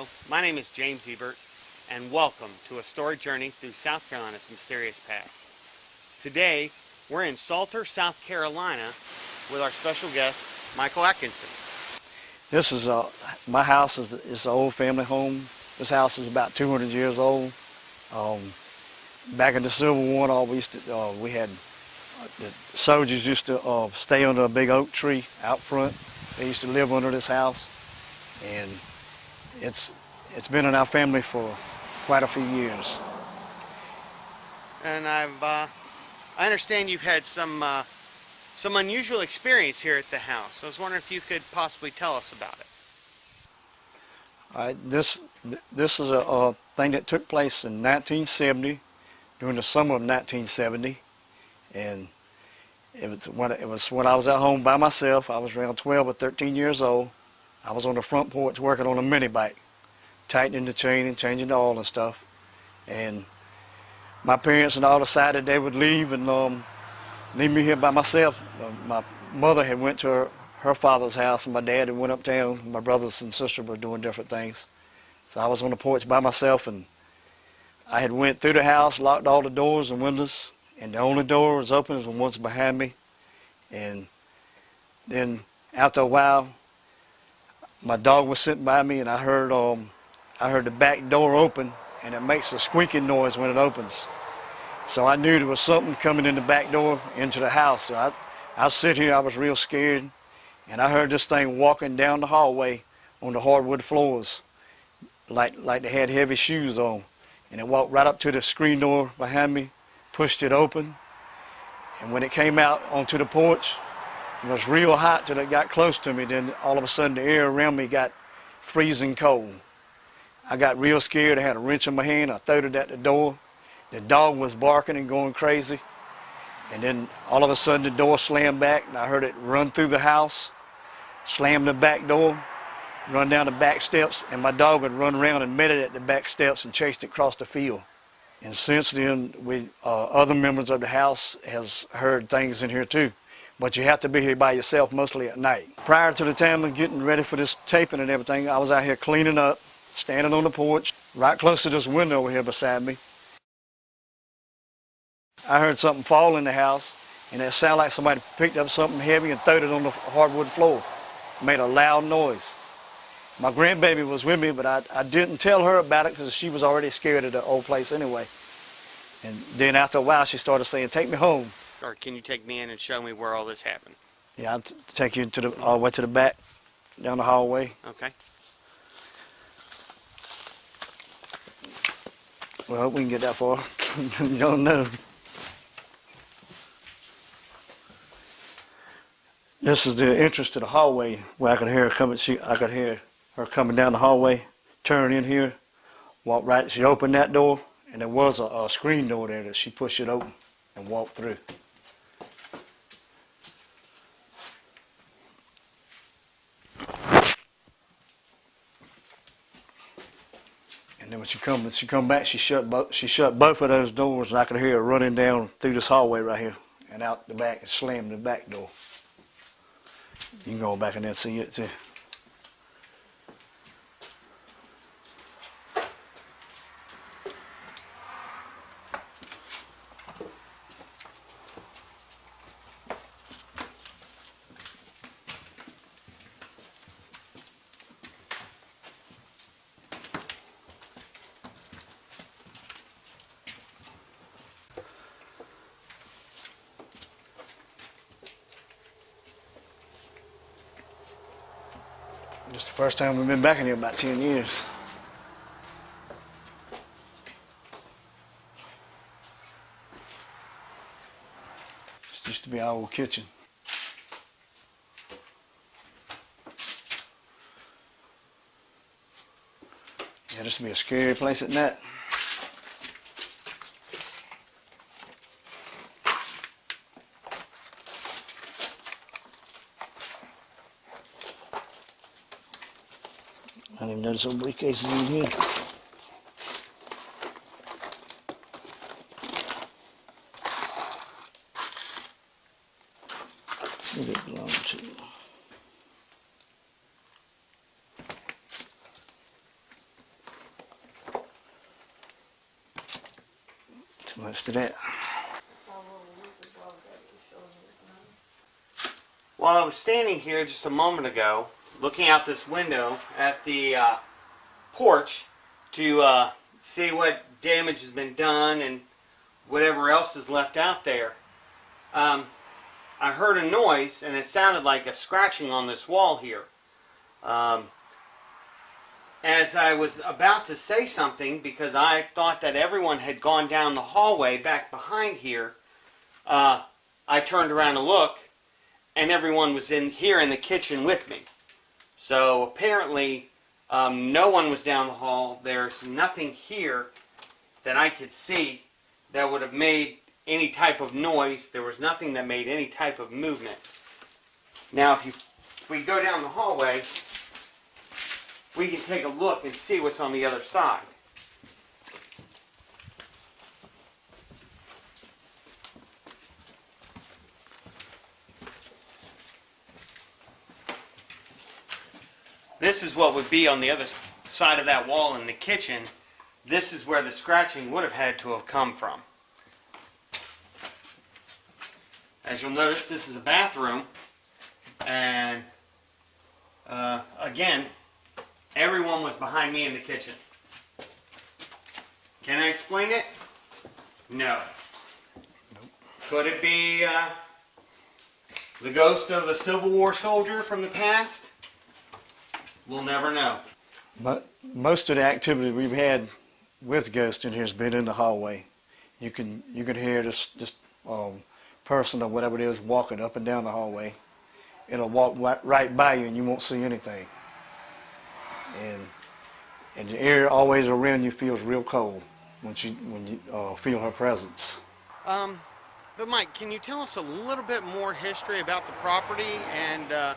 Hello, my name is James Ebert, and welcome to a story journey through South Carolina's mysterious past. Today, we're in Salter, South Carolina, with our special guest, Michael Atkinson. This is my house is an old family home. This house is about 200 years old. Back in the Civil War, we had the soldiers used to stay under a big oak tree out front. They used to live under this house, and it's been in our family for quite a few years. And I understand you've had some unusual experience here at the house. I was wondering if you could possibly tell us about it. All right, this is a thing that took place in 1970, during the summer of 1970, and it was when I was at home by myself. I was around 12 or 13 years old. I was on the front porch working on a mini bike, tightening the chain and changing the oil and stuff. And my parents and all decided they would leave and leave me here by myself. My mother had went to her father's house, and my dad had went uptown. My brothers and sisters were doing different things. So I was on the porch by myself, and I had went through the house, locked all the doors and windows, and the only door was open was the ones behind me. And then after a while, my dog was sitting by me, and I heard the back door open, and it makes a squeaking noise when it opens. So I knew there was something coming in the back door into the house. So I sit here, I was real scared, and I heard this thing walking down the hallway on the hardwood floors, like they had heavy shoes on. And it walked right up to the screen door behind me, pushed it open, and when it came out onto the porch, it was real hot till it got close to me. Then all of a sudden the air around me got freezing cold. I got real scared. I had a wrench in my hand. I threw it at the door. The dog was barking and going crazy. And then all of a sudden the door slammed back, and I heard it run through the house, slam the back door, run down the back steps, and my dog had run around and met it at the back steps and chased it across the field. And since then, other members of the house has heard things in here too. But you have to be here by yourself mostly at night. Prior to the time of getting ready for this taping and everything, I was out here cleaning up, standing on the porch, right close to this window over here beside me. I heard something fall in the house, and it sounded like somebody picked up something heavy and threw it on the hardwood floor. It made a loud noise. My grandbaby was with me, but I didn't tell her about it because she was already scared of the old place anyway. And then after a while, she started saying, "Take me home." Or can you take me in and show me where all this happened? Yeah, I'll take you all the way to the back, down the hallway. Okay. Well, I hope we can get that far. You don't know. This is the entrance to the hallway where I could hear her coming. I could hear her coming down the hallway, turn in here, walk right. She opened that door, and there was a screen door there that she pushed it open and walked through. And then when she come back, she shut both of those doors, and I could hear her running down through this hallway right here and out the back and slammed the back door. You can go back in there and see it too. This is the first time we've been back in here in about 10 years. This used to be our old kitchen. Yeah, this would be a scary place at night. I didn't even notice some briefcases in here. Who did it belong to? Too much to that. Well, I was standing here just a moment ago, looking out this window at the porch to see what damage has been done and whatever else is left out there. I heard a noise, and it sounded like a scratching on this wall here. As I was about to say something, because I thought that everyone had gone down the hallway back behind here, I turned around to look, and everyone was in here in the kitchen with me. So apparently, no one was down the hall. There's nothing here that I could see that would have made any type of noise. There was nothing that made any type of movement. Now, if we go down the hallway, we can take a look and see what's on the other side. This is what would be on the other side of that wall in the kitchen. This is where the scratching would have had to have come from. As you'll notice, this is a bathroom, and again, everyone was behind me in the kitchen. Can I explain it? No. Nope. Could it be the ghost of a Civil War soldier from the past? We'll never know. But most of the activity we've had with ghosts in here has been in the hallway. You can hear this person or whatever it is walking up and down the hallway. It'll walk right by you and you won't see anything. And the air always around you feels real cold when you feel her presence. But Mike, can you tell us a little bit more history about the property and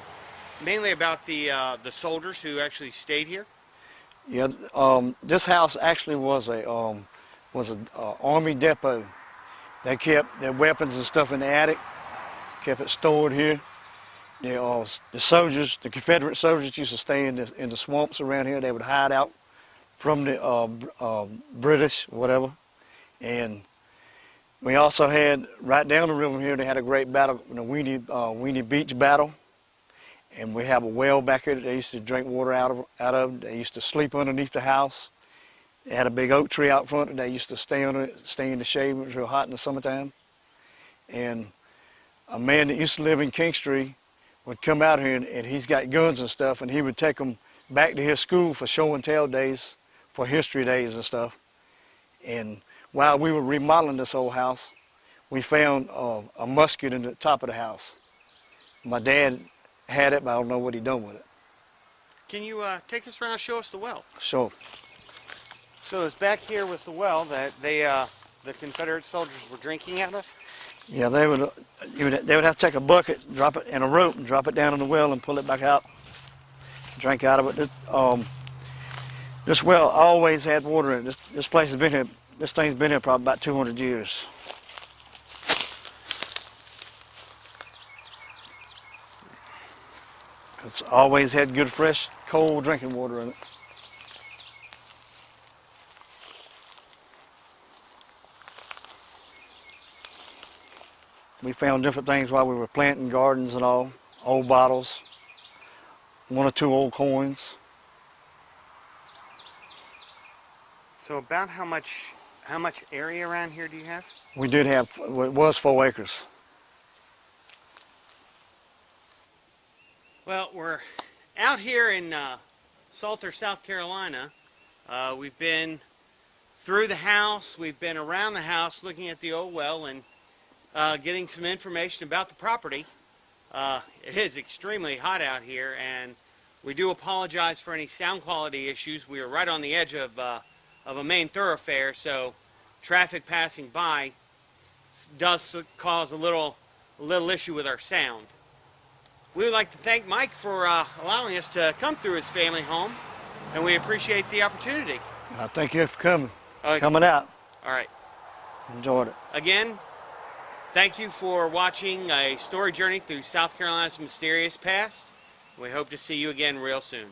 mainly about the soldiers who actually stayed here? Yeah, this house actually was a army depot. They kept their weapons and stuff in the attic, kept it stored here. The soldiers, the Confederate soldiers, used to stay in the swamps around here. They would hide out from the British, whatever. And we also had right down the river here. They had a great battle, the Weenie Beach battle. And we have a well back here that they used to drink water out of. They used to sleep underneath the house. They had a big oak tree out front and they used to stay under it, stay in the shade when it was real hot in the summertime. And a man that used to live in Kingstree would come out here and he's got guns and stuff, and he would take them back to his school for show and tell days, for history days and stuff. And while we were remodeling this old house, we found a musket in the top of the house. My dad had it, but I don't know what he done with it. Can you take us around and show us the well? Sure. So it's back here was the well that the Confederate soldiers were drinking out of? Yeah, they would have to take a bucket, drop it in a rope, and drop it down in the well and pull it back out, drink out of it. This well always had water in it. This place has been here. This thing's been here probably about 200 years. It's always had good, fresh, cold drinking water in it. We found different things while we were planting gardens and all. Old bottles, 1 or 2 old coins. So about how much area around here do you have? We did have, it was 4 acres. Well, we're out here in Salter, South Carolina. We've been through the house, we've been around the house looking at the old well and getting some information about the property. It is extremely hot out here, and we do apologize for any sound quality issues. We are right on the edge of a main thoroughfare, so traffic passing by does cause a little issue with our sound. We would like to thank Mike for allowing us to come through his family home, and we appreciate the opportunity. Thank you for coming out. All right. Enjoyed it. Again, thank you for watching a story journey through South Carolina's mysterious past. We hope to see you again real soon.